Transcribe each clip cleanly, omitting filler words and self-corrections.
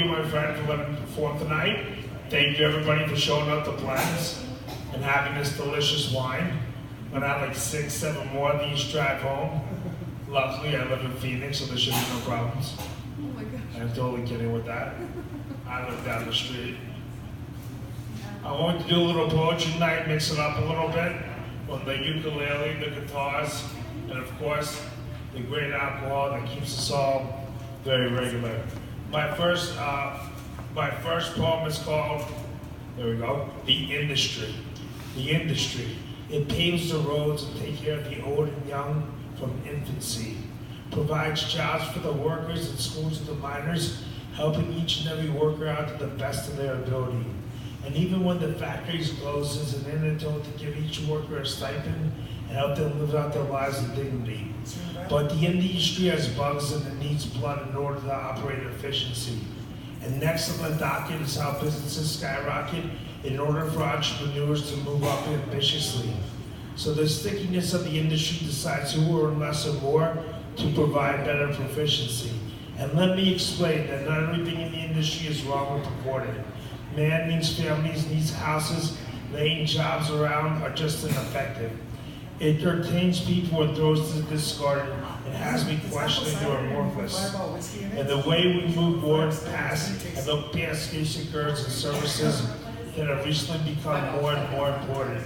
you, my friend, for letting me perform tonight. Thank you, everybody, for showing up to Blends and having this delicious wine. When I had like 6, 7 more of these drive home. Luckily, I live in Phoenix, so there should be no problems. Oh my gosh. I'm totally kidding with that. I live down the street. I wanted to do a little poetry night, mix it up a little bit with the ukulele, the guitars, and of course, the great alcohol that keeps us all very regular. My first poem is called, there we go, The Industry. The Industry. It paves the roads and takes care of the old and young from infancy. Provides jobs for the workers and schools to the miners, helping each and every worker out to the best of their ability. And even when the factories close, there's an antidote to give each worker a stipend and help them live out their lives in dignity. But the industry has bugs and it needs blood in order to operate efficiency. And next on the docket is how businesses skyrocket in order for entrepreneurs to move up ambitiously. So the stickiness of the industry decides who will earn less or more to provide better proficiency. And let me explain that not everything in the industry is wrong or purported. Man needs families, needs houses, laying jobs around are just ineffective. It entertains people and throws to the discard and has me questioning their amorphous. And the way we move forward past and look past basic goods and services that have recently become more and more important.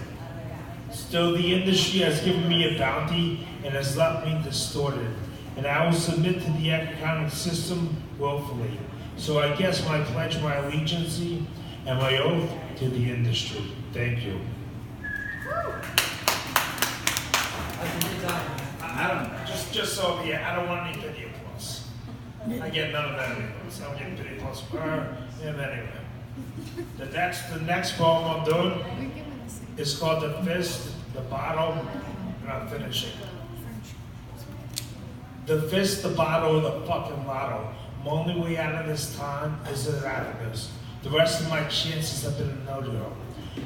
Still, the industry has given me a bounty and has left me distorted. And I will submit to the economic system willfully. So I guess my pledge my allegiance and my oath to the industry. Thank you. I don't, just so, yeah, I don't want any pity plus. I get none of that anymore, so I'm getting pity plus for her, and anyway. The next poem I'm doing is called The Fist, the Bottle, and I'm finishing. The fist, the bottle, the fucking lotto. My only way out of this time is out of this. The rest of my chances have been a no-go.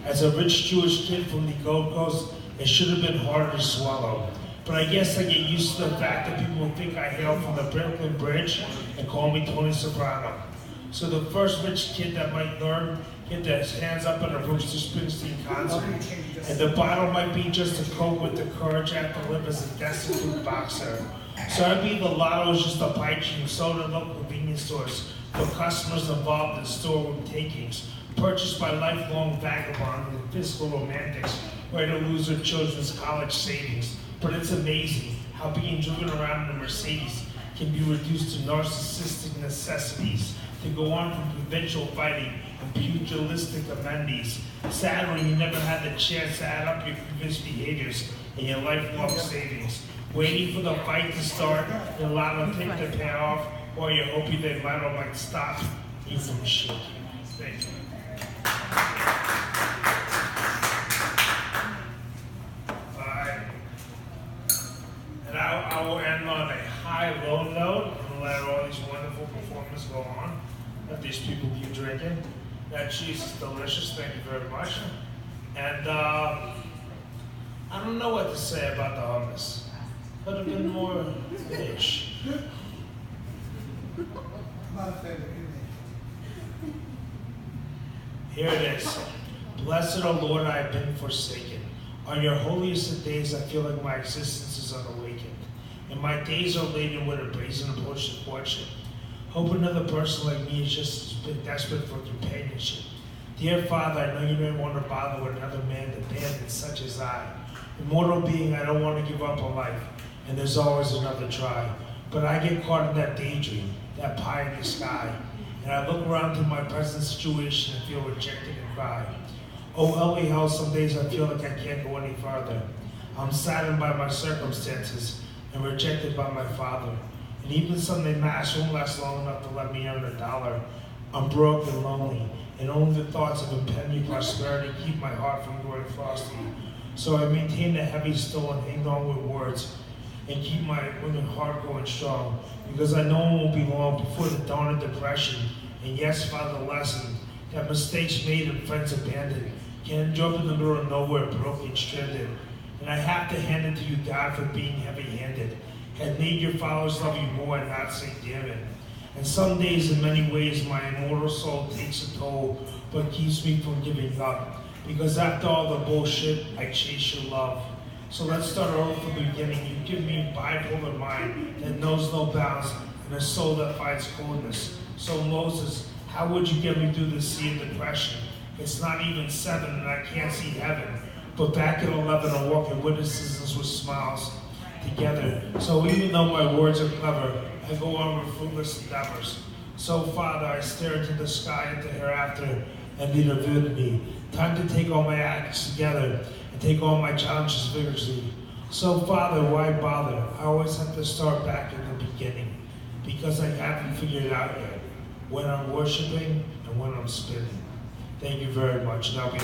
As a rich Jewish kid from the Gold Coast, it should have been harder to swallow. But I guess I get used to the fact that people think I hail from the Brooklyn Bridge and call me Tony Soprano. So the first rich kid that might learn, get their hands up at a Bruce Springsteen concert. And the bottle might be just a coat with the courage I have to live as a destitute boxer. So I believe the lotto is just a pipe dream sold in local convenience stores for customers involved in storeroom takings, purchased by lifelong vagabonds and fiscal romantics ready to lose their children's college savings. But it's amazing how being driven around in a Mercedes can be reduced to narcissistic necessities to go on from provincial fighting and pugilistic amenities. Sadly, you never had the chance to add up your previous behaviors and your lifelong savings, waiting for the fight to start and allow them to take the payoff, or you're hoping that battle might stop you from shaking. Thank you. And I will end on a high-low note and let all these wonderful performers go on. Let these people keep drinking. That cheese is delicious, thank you very much. And I don't know what to say about the hummus. Could have been more fish. Here it is. Blessed, O Lord, I have been forsaken. On your holiest of days, I feel like my existence is unawakened. And my days are laden with a brazen approach to fortune. Hope another person like me is just as desperate for companionship. Dear Father, I know you don't want to bother with another man dependent such as I. Immortal being, I don't want to give up on life, and there's always another try. But I get caught in that daydream, that pie in the sky, and I look around to my present situation and feel rejected and cry. Oh, help me, how some days I feel like I can't go any farther. I'm saddened by my circumstances and rejected by my father. And even Sunday Mass won't last long enough to let me earn $1. I'm broke and lonely, and only the thoughts of impending prosperity keep my heart from growing frosty. So I maintain the heavy still and hang on with words and keep my women heart going strong, because I know it won't be long before the dawn of depression. And yes, Father, lesson that mistakes made and friends abandoned can jump in the middle of nowhere, broken, stranded. And I have to hand it to you, God, for being heavy-handed. Had made your followers love you more and not say damn it. And some days, in many ways, my immortal soul takes a toll, but keeps me from giving up. Because after all the bullshit, I chase your love. So let's start over from the beginning. You give me a bipolar mind that knows no bounds and a soul that fights coldness. So Moses, how would you get me through the sea of depression? It's not even 7 and I can't see heaven. But back at 11, I'm walking witnesses with smiles together. So even though my words are clever, I go on with fruitless endeavors. So Father, I stare into the sky at the hereafter and lead revealed me. Time to take all my acts together and take all my challenges vigorously. So Father, why bother? I always have to start back in the beginning because I haven't figured it out yet when I'm worshiping and when I'm spinning. Thank you very much. And I'll be